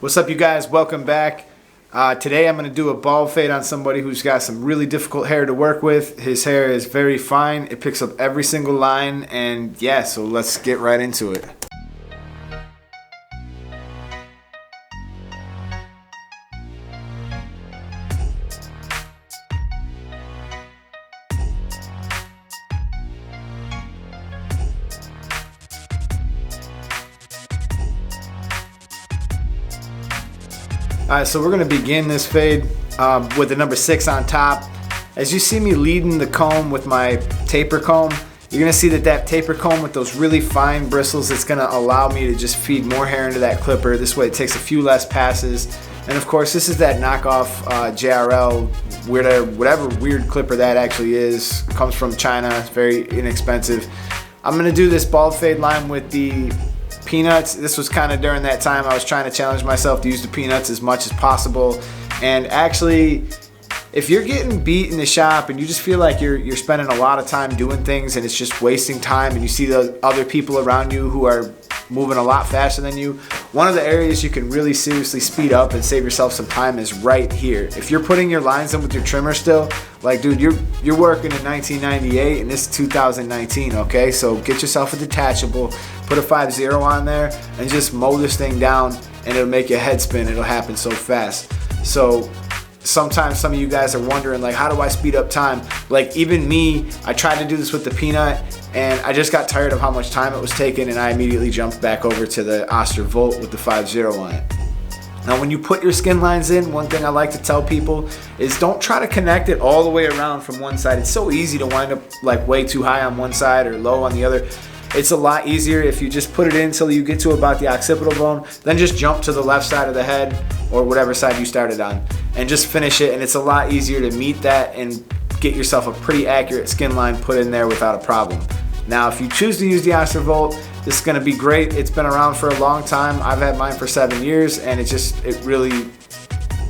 What's up, you guys? Welcome back. Today I'm going to do a bald fade on somebody who's got some really difficult hair to work with. His hair is very fine. It picks up every single line, and yeah, so let's get right into it. Alright, so we're going to begin this fade with the number 6 on top. As you see me leading the comb with my taper comb, you're going to see that taper comb with those really fine bristles, it's going to allow me to just feed more hair into that clipper. This way it takes a few less passes. And of course, this is that knockoff JRL, whatever weird clipper that actually is. It comes from China. It's very inexpensive. I'm going to do this bald fade line with the peanuts. This was kind of during that time I was trying to challenge myself to use the peanuts as much as possible. And actually, if you're getting beat in the shop and you just feel like you're spending a lot of time doing things and it's just wasting time, and you see those other people around you who are moving a lot faster than you, one of the areas you can really seriously speed up and save yourself some time is right here. If you're putting your lines in with your trimmer still, like dude, you're working in 1998 and this is 2019, okay? So get yourself a detachable, put a 5-0 on there, and just mow this thing down, and it'll make your head spin. It'll happen so fast. So sometimes some of you guys are wondering, like, how do I speed up time? Like, even me, I tried to do this with the peanut, and I just got tired of how much time it was taking, and I immediately jumped back over to the Oster Volt with the 5-0 on it. Now, when you put your skin lines in, one thing I like to tell people is don't try to connect it all the way around from one side. It's so easy to wind up like way too high on one side or low on the other. It's a lot easier if you just put it in until you get to about the occipital bone, then just jump to the left side of the head or whatever side you started on and just finish it. And it's a lot easier to meet that and get yourself a pretty accurate skin line put in there without a problem. Now, if you choose to use the Oster Volt, this is going to be great. It's been around for a long time. I've had mine for 7 years, and it really,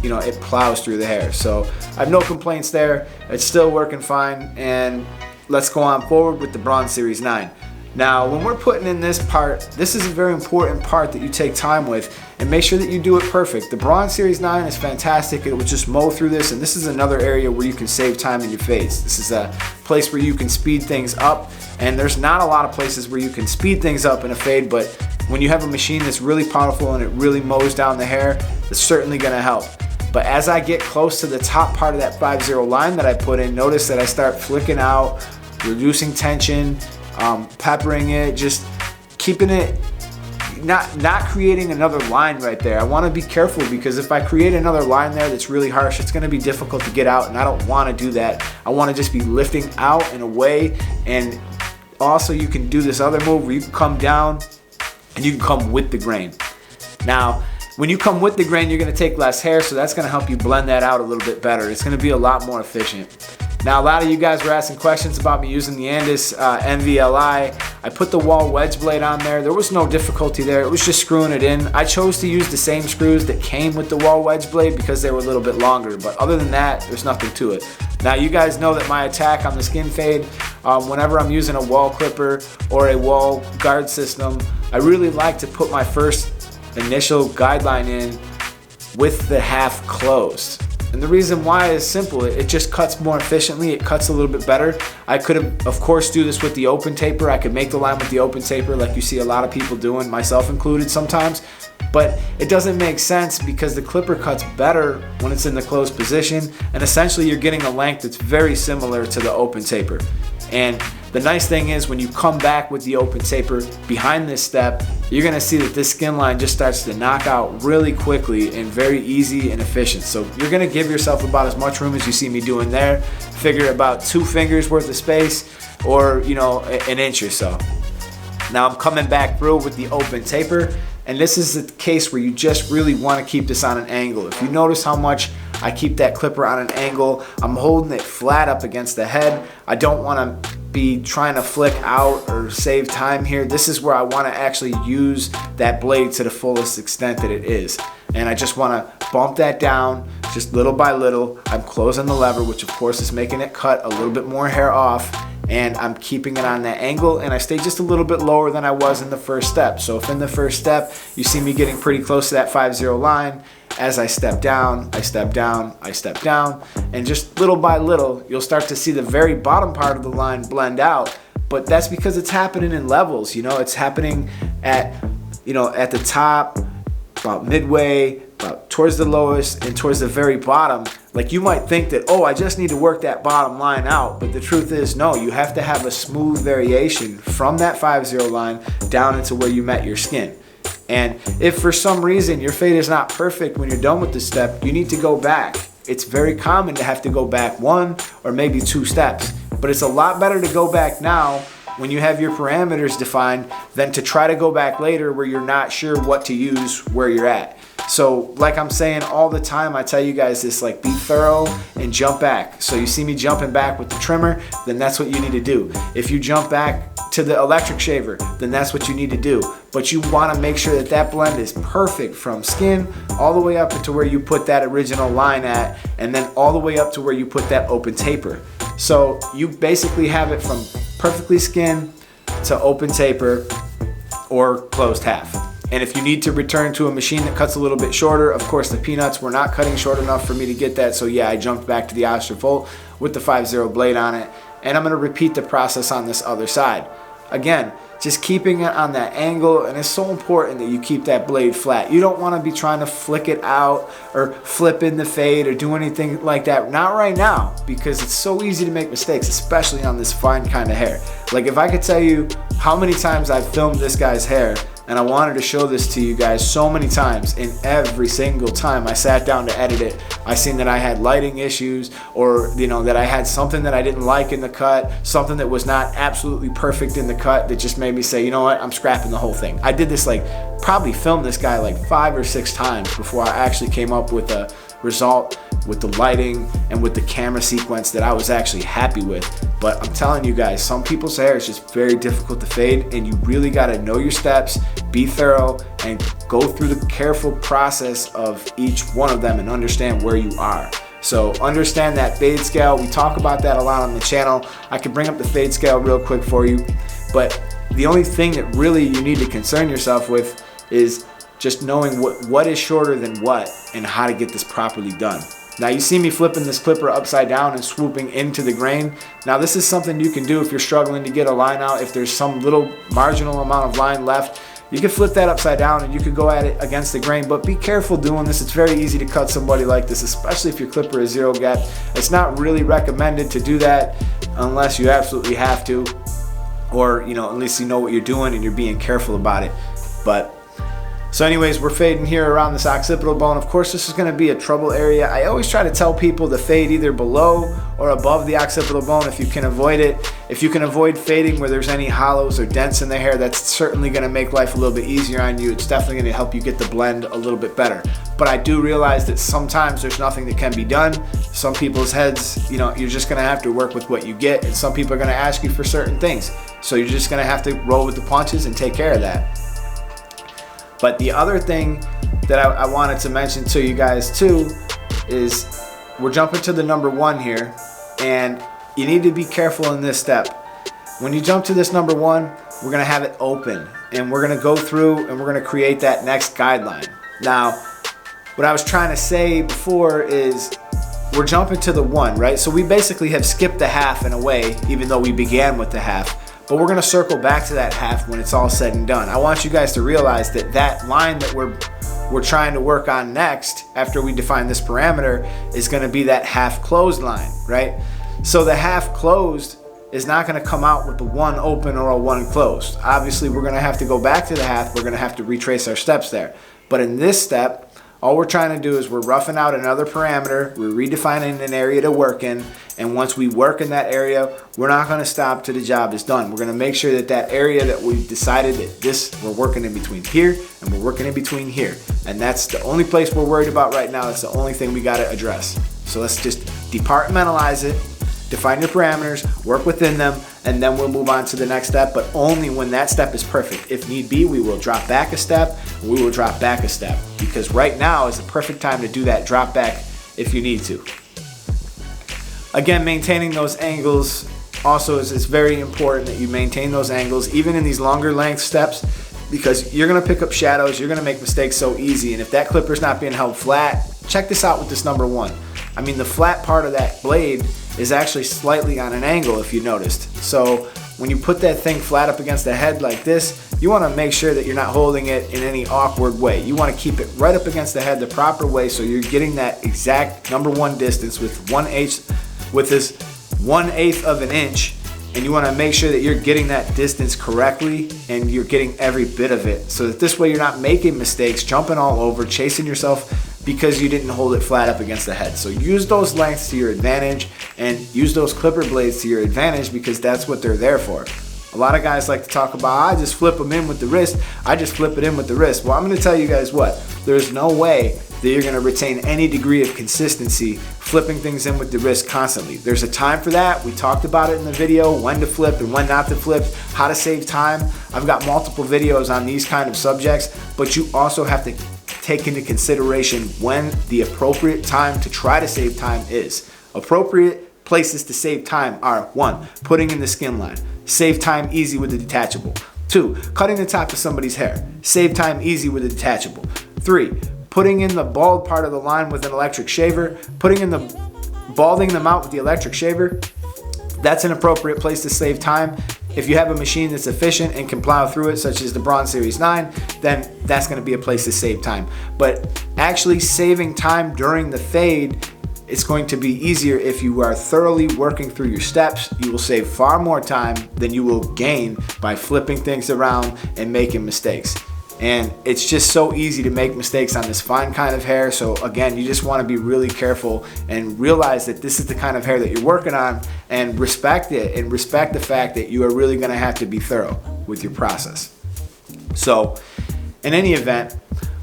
it plows through the hair. So I have no complaints there. It's still working fine. And let's go on forward with the Braun Series 9. Now, when we're putting in this part, this is a very important part that you take time with and make sure that you do it perfect. The Braun Series 9 is fantastic. It will just mow through this, and this is another area where you can save time in your fades. This is a place where you can speed things up, and there's not a lot of places where you can speed things up in a fade, but when you have a machine that's really powerful and it really mows down the hair, it's certainly gonna help. But as I get close to the top part of that 5-0 line that I put in, notice that I start flicking out, reducing tension, peppering it, just keeping it, not creating another line right there. I want to be careful because if I create another line there that's really harsh, it's going to be difficult to get out, and I don't want to do that. I want to just be lifting out and away. And also you can do this other move where you can come down and you can come with the grain. Now, when you come with the grain, you're going to take less hair, so that's going to help you blend that out a little bit better. It's going to be a lot more efficient. Now, a lot of you guys were asking questions about me using the Andis NVLI. I put the wall wedge blade on there. There was no difficulty there. It was just screwing it in. I chose to use the same screws that came with the wall wedge blade because they were a little bit longer. But other than that, there's nothing to it. Now, you guys know that my attack on the skin fade, whenever I'm using a wall clipper or a wall guard system, I really like to put my first initial guideline in with the half closed. And the reason why is simple. It just cuts more efficiently. It cuts a little bit better. I could, of course, do this with the open taper. I could make the line with the open taper like you see a lot of people doing, myself included sometimes. But it doesn't make sense because the clipper cuts better when it's in the closed position. And essentially you're getting a length that's very similar to the open taper. And the nice thing is when you come back with the open taper behind this step, you're gonna see that this skin line just starts to knock out really quickly and very easy and efficient. So you're gonna give yourself about as much room as you see me doing there. Figure about 2 fingers worth of space or, an inch or so. Now I'm coming back through with the open taper, and this is the case where you just really wanna keep this on an angle. If you notice how much I keep that clipper on an angle, I'm holding it flat up against the head. I don't wanna be trying to flick out or save time here. This is where I want to actually use that blade to the fullest extent that it is. And I just want to bump that down just little by little. I'm closing the lever, which of course is making it cut a little bit more hair off. and I'm keeping it on that angle, and I stay just a little bit lower than I was in the first step. So if in the first step you see me getting pretty close to that 5-0 line, as I step down, I step down, I step down, and just little by little you'll start to see the very bottom part of the line blend out. But that's because it's happening in levels. It's happening at at the top, about midway, about towards the lowest, and towards the very bottom. Like, you might think that, oh, I just need to work that bottom line out, but the truth is, no, you have to have a smooth variation from that 5-0 line down into where you met your skin. And if for some reason your fade is not perfect when you're done with this step, you need to go back. It's very common to have to go back 1 or maybe 2 steps, but it's a lot better to go back now when you have your parameters defined than to try to go back later where you're not sure what to use where you're at. So like I'm saying all the time, I tell you guys this, like, be thorough and jump back. So you see me jumping back with the trimmer, then that's what you need to do. If you jump back to the electric shaver, then that's what you need to do. But you want to make sure that that blend is perfect from skin all the way up to where you put that original line at, and then all the way up to where you put that open taper. So you basically have it from perfectly skin to open taper or closed half. And if you need to return to a machine that cuts a little bit shorter, of course the peanuts were not cutting short enough for me to get that. So yeah, I jumped back to the Oster Volt with the 5-0 blade on it. And I'm gonna repeat the process on this other side. Again, just keeping it on that angle, and it's so important that you keep that blade flat. You don't want to be trying to flick it out or flip in the fade or do anything like that. Not right now, because it's so easy to make mistakes, especially on this fine kind of hair. Like, if I could tell you how many times I've filmed this guy's hair, and I wanted to show this to you guys so many times, and every single time I sat down to edit it, I seen that I had lighting issues, or that I had something that I didn't like in the cut, something that was not absolutely perfect in the cut that just made me say, you know what, I'm scrapping the whole thing. I did this, probably filmed this guy 5 or 6 times before I actually came up with a result with the lighting and with the camera sequence that I was actually happy with. But I'm telling you guys, some people's hair is just very difficult to fade, and you really got to know your steps, be thorough, and go through the careful process of each one of them and understand where you are. So understand that fade scale. We talk about that a lot on the channel. I can bring up the fade scale real quick for you, but the only thing that really you need to concern yourself with is just knowing what is shorter than what and how to get this properly done. Now you see me flipping this clipper upside down and swooping into the grain. Now this is something you can do if you're struggling to get a line out. If there's some little marginal amount of line left, you can flip that upside down and you can go at it against the grain, but be careful doing this. It's very easy to cut somebody like this, especially if your clipper is 0 gap. It's not really recommended to do that unless you absolutely have to, or at least you know what you're doing and you're being careful about it. So anyways, we're fading here around this occipital bone. Of course, this is going to be a trouble area. I always try to tell people to fade either below or above the occipital bone if you can avoid it. If you can avoid fading where there's any hollows or dents in the hair, that's certainly going to make life a little bit easier on you. It's definitely going to help you get the blend a little bit better. But I do realize that sometimes there's nothing that can be done. Some people's heads, you're just going to have to work with what you get, and some people are going to ask you for certain things. So you're just going to have to roll with the punches and take care of that. But the other thing that I wanted to mention to you guys too is we're jumping to the number 1 here, and you need to be careful in this step. When you jump to this number 1, we're gonna have it open, and we're gonna go through and we're gonna create that next guideline. Now, what I was trying to say before is we're jumping to the 1, right? So we basically have skipped the half in a way, even though we began with the half. But we're gonna circle back to that half when it's all said and done. I want you guys to realize that that line that we're trying to work on next after we define this parameter is gonna be that half closed line, right? So the half closed is not gonna come out with the 1 open or a 1 closed. Obviously, we're gonna have to go back to the half. We're gonna have to retrace our steps there. But in this step, all we're trying to do is we're roughing out another parameter, we're redefining an area to work in, and once we work in that area, we're not going to stop till the job is done. We're going to make sure that that area that we've decided that we're working in between here and we're working in between here. And that's the only place we're worried about right now. That's the only thing we got to address. So let's just departmentalize it, define your parameters, work within them, and then we'll move on to the next step, but only when that step is perfect. If need be, we will drop back a step, we will drop back a step, because right now is the perfect time to do that drop back if you need to. Again, maintaining those angles also is it's very important that you maintain those angles even in these longer length steps, because you're gonna pick up shadows, you're gonna make mistakes so easy. And if that clipper's not being held flat, check this out with this number 1. I mean, the flat part of that blade is actually slightly on an angle, if you noticed. So when you put that thing flat up against the head like this, you want to make sure that you're not holding it in any awkward way. You want to keep it right up against the head the proper way, so you're getting that exact number 1 distance with this 1/8 of an inch. And you want to make sure that you're getting that distance correctly and you're getting every bit of it, so that this way you're not making mistakes, jumping all over, chasing yourself because you didn't hold it flat up against the head. So use those lengths to your advantage and use those clipper blades to your advantage, because that's what they're there for. A lot of guys like to talk about, I just flip them in with the wrist. I just flip it in with the wrist. Well, I'm going to tell you guys what, there's no way that you're going to retain any degree of consistency flipping things in with the wrist constantly. There's a time for that. We talked about it in the video, when to flip and when not to flip, how to save time. I've got multiple videos on these kind of subjects, but you also have to take into consideration when the appropriate time to try to save time is. Appropriate places to save time are: 1, putting in the skin line. Save time easy with the detachable. 2, cutting the top of somebody's hair. Save time easy with the detachable. 3, putting in the bald part of the line with an electric shaver. Balding them out with the electric shaver. That's an appropriate place to save time. If you have a machine that's efficient and can plow through it, such as the Braun Series 9, then that's going to be a place to save time. But actually saving time during the fade, it's going to be easier if you are thoroughly working through your steps. You will save far more time than you will gain by flipping things around and making mistakes. And it's just so easy to make mistakes on this fine kind of hair. So again, you just want to be really careful and realize that this is the kind of hair that you're working on, and respect it, and respect the fact that you are really going to have to be thorough with your process. So in any event,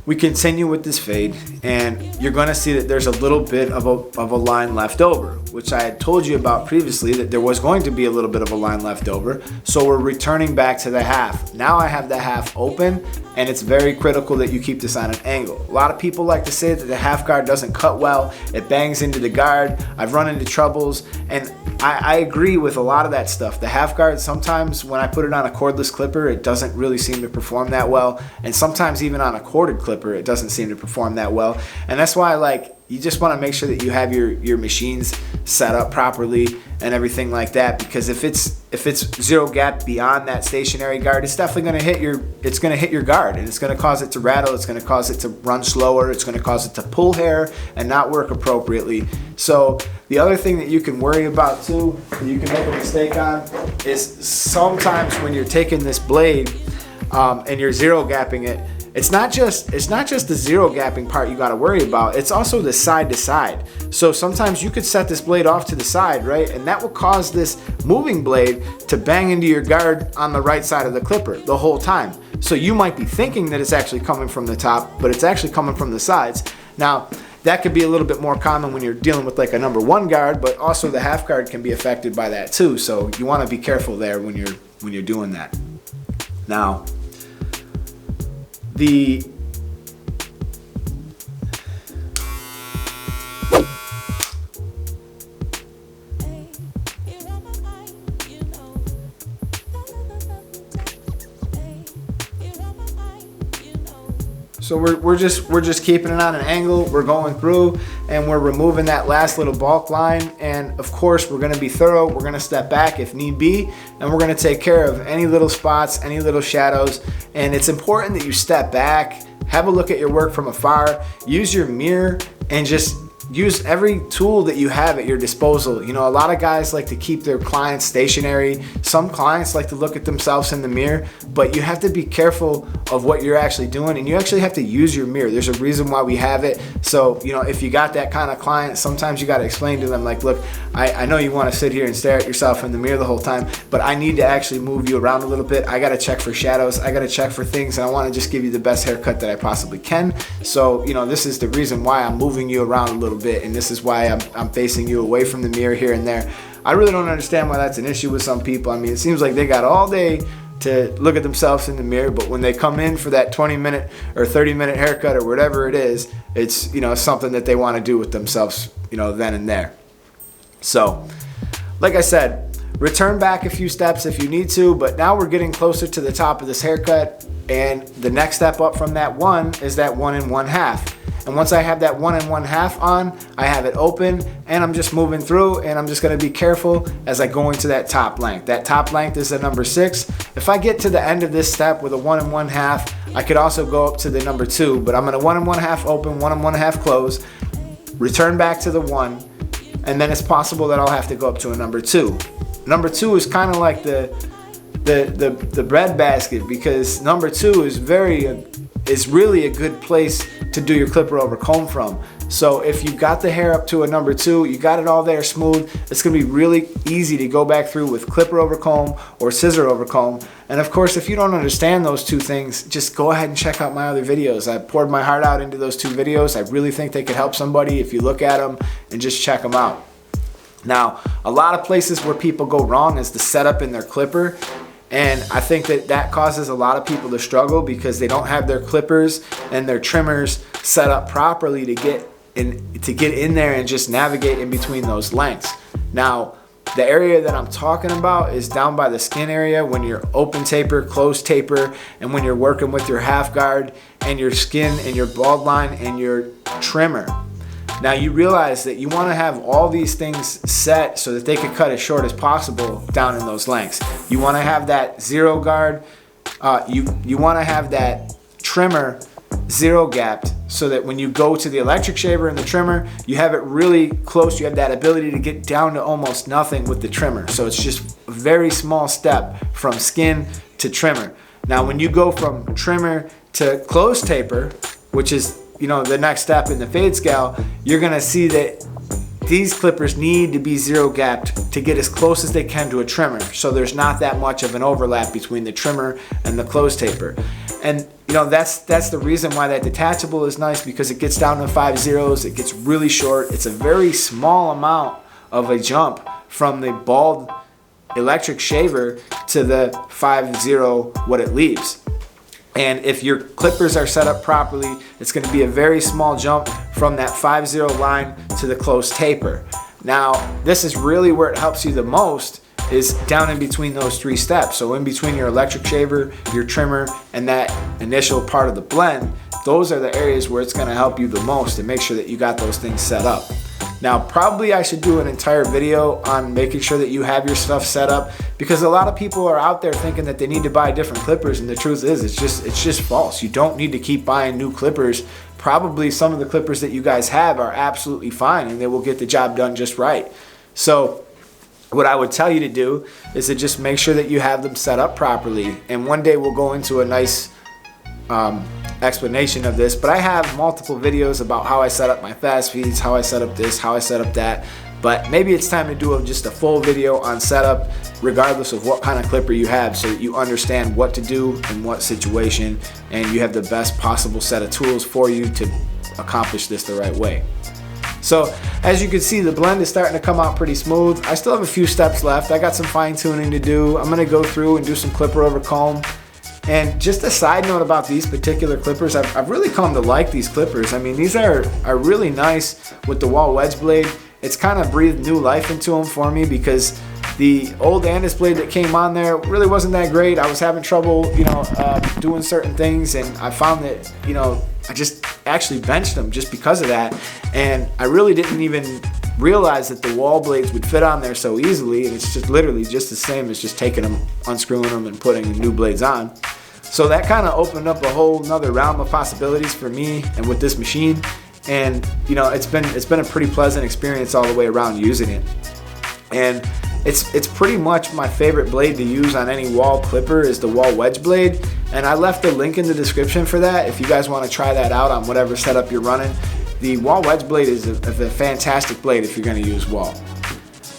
we continue with this fade, and you're going to see that there's a little bit of a line left over, which I had told you about previously, that there was going to be a little bit of a line left over. So we're returning back to the half. Now I have the half open, and it's very critical that you keep this on an angle. A lot of people like to say that the half guard doesn't cut well, it bangs into the guard. I've run into troubles, and I agree with a lot of that stuff. The half guard, sometimes when I put it on a cordless clipper, it doesn't really seem to perform that well. And sometimes even on a corded clipper, it doesn't seem to perform that well. And that's why you just want to make sure that you have your machines set up properly and everything like that, because if it's zero gap beyond that stationary guard, it's definitely going to hit your guard, and it's going to cause it to rattle, it's going to cause it to run slower, it's going to cause it to pull hair and not work appropriately. So the other thing that you can worry about too, that you can make a mistake on, is sometimes when you're taking this blade and you're zero gapping it, it's not just the zero gapping part you got to worry about, it's also the side to side. So sometimes you could set this blade off to the side, right? And that will cause this moving blade to bang into your guard on the right side of the clipper the whole time. So you might be thinking that it's actually coming from the top, but it's actually coming from the sides. Now, that could be a little bit more common when you're dealing with like a number 1 guard, but also the half guard can be affected by that too. So you want to be careful there when you're doing that. Now, so we're just keeping it on an angle. We're going through and we're removing that last little bulk line. And of course, we're going to be thorough. We're going to step back if need be, and we're going to take care of any little spots, any little shadows. And it's important that you step back, have a look at your work from afar, use your mirror, and just use every tool that you have at your disposal. You know, a lot of guys like to keep their clients stationary. Some clients like to look at themselves in the mirror, but you have to be careful of what you're actually doing, and you actually have to use your mirror. There's a reason why we have it. So, you know, if you got that kind of client, sometimes you got to explain to them like, look, I know you want to sit here and stare at yourself in the mirror the whole time, but I need to actually move you around a little bit. I got to check for shadows. I got to check for things, and I want to just give you the best haircut that I possibly can. So, you know, this is the reason why I'm moving you around a little bit, and this is why I'm facing you away from the mirror here and there. I really don't understand why that's an issue with some people. I mean, it seems like they got all day to look at themselves in the mirror, but when they come in for that 20-minute or 30-minute haircut or whatever it is, it's, you know, something that they want to do with themselves, you know, then and there. So, like I said, Return back a few steps if you need to, but now we're getting closer to the top of this haircut, and the next step up from that 1 is that 1 1/2. And once I have that 1 1/2 on, I have it open, and I'm just moving through, and I'm just gonna be careful as I go into that top length. That top length is the number 6. If I get to the end of this step with a 1 1/2, I could also go up to the number 2, but I'm gonna 1 1/2 open, 1 1/2 close, return back to the 1, and then it's possible that I'll have to go up to a number 2. Number 2 is kind of like the breadbasket, because number 2 is really a good place to do your clipper over comb from. So if you got the hair up to a number 2, you got it all there smooth, it's gonna be really easy to go back through with clipper over comb or scissor over comb. And of course, if you don't understand those two things, just go ahead and check out my other videos. I poured my heart out into those 2 videos. I really think they could help somebody if you look at them and just check them out. Now, a lot of places where people go wrong is the setup in their clipper. And I think that causes a lot of people to struggle because they don't have their clippers and their trimmers set up properly to get in there and just navigate in between those lengths. Now, the area that I'm talking about is down by the skin area when you're open taper, close taper, and when you're working with your half guard and your skin and your bald line and your trimmer. Now you realize that you want to have all these things set so that they can cut as short as possible down in those lengths. You want to have that zero guard, you want to have that trimmer zero gapped so that when you go to the electric shaver and the trimmer, you have it really close. You have that ability to get down to almost nothing with the trimmer. So it's just a very small step from skin to trimmer. Now when you go from trimmer to close taper, which is the next step in the fade scale, you're gonna see that these clippers need to be zero gapped to get as close as they can to a trimmer. So there's not that much of an overlap between the trimmer and the close taper. And that's the reason why that detachable is nice, because it gets down to 5 zeros, it gets really short. It's a very small amount of a jump from the bald electric shaver to the 5-0 what it leaves. And if your clippers are set up properly, it's going to be a very small jump from that 5-0 line to the close taper. Now, this is really where it helps you the most, is down in between those 3 steps. So in between your electric shaver, your trimmer, and that initial part of the blend, those are the areas where it's going to help you the most, and make sure that you got those things set up. Now, probably I should do an entire video on making sure that you have your stuff set up, because a lot of people are out there thinking that they need to buy different clippers, and the truth is it's just false. You don't need to keep buying new clippers. Probably some of the clippers that you guys have are absolutely fine, and they will get the job done just right. So what I would tell you to do is to just make sure that you have them set up properly, and one day we'll go into a nice explanation of this, but I have multiple videos about how I set up my fast feeds, how I set up this, how I set up that. But maybe it's time to do just a full video on setup, regardless of what kind of clipper you have, so that you understand what to do in what situation, and you have the best possible set of tools for you to accomplish this the right way. So as you can see, the blend is starting to come out pretty smooth. I still have a few steps left. I got some fine tuning to do. I'm gonna go through and do some clipper over comb. And just a side note about these particular clippers, I've really come to like these clippers. I mean, these are really nice with the wall wedge blade. It's kind of breathed new life into them for me, because the old Andis blade that came on there really wasn't that great. I was having trouble, doing certain things, and I found that, I just actually benched them just because of that. And I really didn't even realize that the wall blades would fit on there so easily, and it's just literally just the same as just taking them, unscrewing them, and putting new blades on. So that kind of opened up a whole nother realm of possibilities for me and with this machine. And it's been a pretty pleasant experience all the way around using it. And it's pretty much my favorite blade to use on any wall clipper is the wall wedge blade. And I left a link in the description for that if you guys want to try that out on whatever setup you're running. The wall wedge blade is a fantastic blade if you're going to use wall.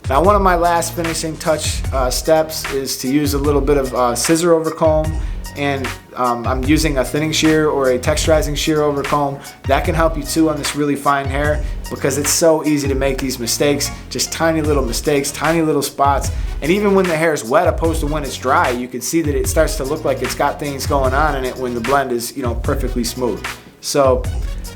Now, one of my last finishing touch steps is to use a little bit of scissor over comb. And I'm using a thinning shear or a texturizing shear over comb. That can help you too on this really fine hair, because it's so easy to make these mistakes, just tiny little mistakes, tiny little spots. And even when the hair is wet opposed to when it's dry, you can see that it starts to look like it's got things going on in it when the blend is perfectly smooth. So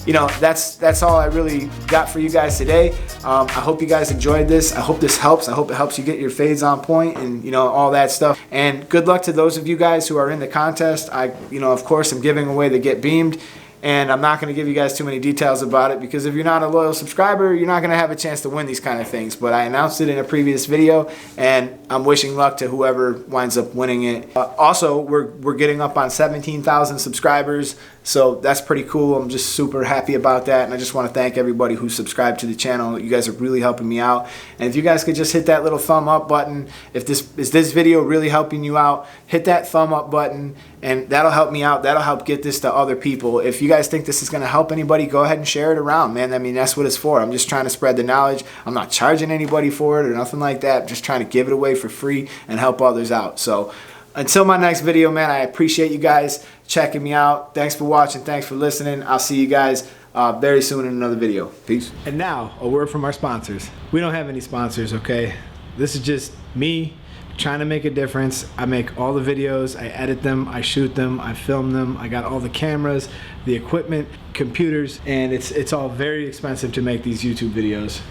that's all I really got for you guys today. I hope you guys enjoyed this. I hope this helps. I hope it helps you get your fades on point and, you know, all that stuff. And good luck to those of you guys who are in the contest. I, you know, of course, I'm giving away the Get Beamed. And I'm not going to give you guys too many details about it because if you're not a loyal subscriber, you're not going to have a chance to win these kind of things. But I announced it in a previous video, and I'm wishing luck to whoever winds up winning it. Also, we're getting up on 17,000 subscribers, so that's pretty cool. I'm just super happy about that, and I just want to thank everybody who subscribed to the channel. You guys are really helping me out. And if you guys could just hit that little thumb up button, if this video really helping you out, hit that thumb up button, and that'll help me out. That'll help get this to other people. If you guys think this is going to help anybody, go ahead and share it around, man. I mean, that's what it's for. I'm just trying to spread the knowledge. I'm not charging anybody for it or nothing like that. I'm just trying to give it away for free and help others out. So until my next video, man, I appreciate you guys checking me out. Thanks for watching. Thanks for listening. I'll see you guys very soon in another video. Peace. And now, a word from our sponsors. We don't have any sponsors, okay? This is just me trying to make a difference. I make all the videos, I edit them, I shoot them, I film them, I got all the cameras, the equipment, computers, and it's all very expensive to make these YouTube videos.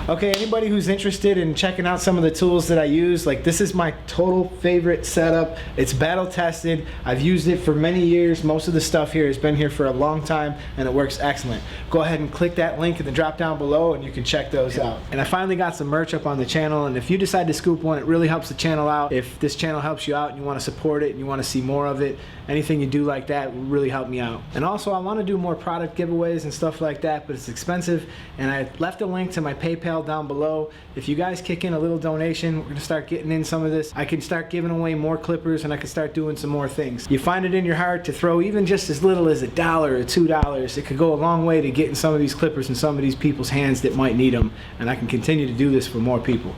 Okay, anybody who's interested in checking out some of the tools that I use, like this is my total favorite setup. It's battle tested. I've used it for many years. Most of the stuff here has been here for a long time and it works excellent. Go ahead and click that link in the drop down below and you can check those out. And I finally got some merch up on the channel, and if you decide to scoop one, it really helps the channel out. If this channel helps you out and you want to support it and you want to see more of it, anything you do like that will really help me out. And also I want to do more product giveaways and stuff like that, but it's expensive, and I left a link to my PayPal down below. If you guys kick in a little donation, we're gonna start getting in some of this. I can start giving away more clippers and I can start doing some more things. You find it in your heart to throw even just as little as $1 or $2, it could go a long way to getting some of these clippers in some of these people's hands that might need them, and I can continue to do this for more people.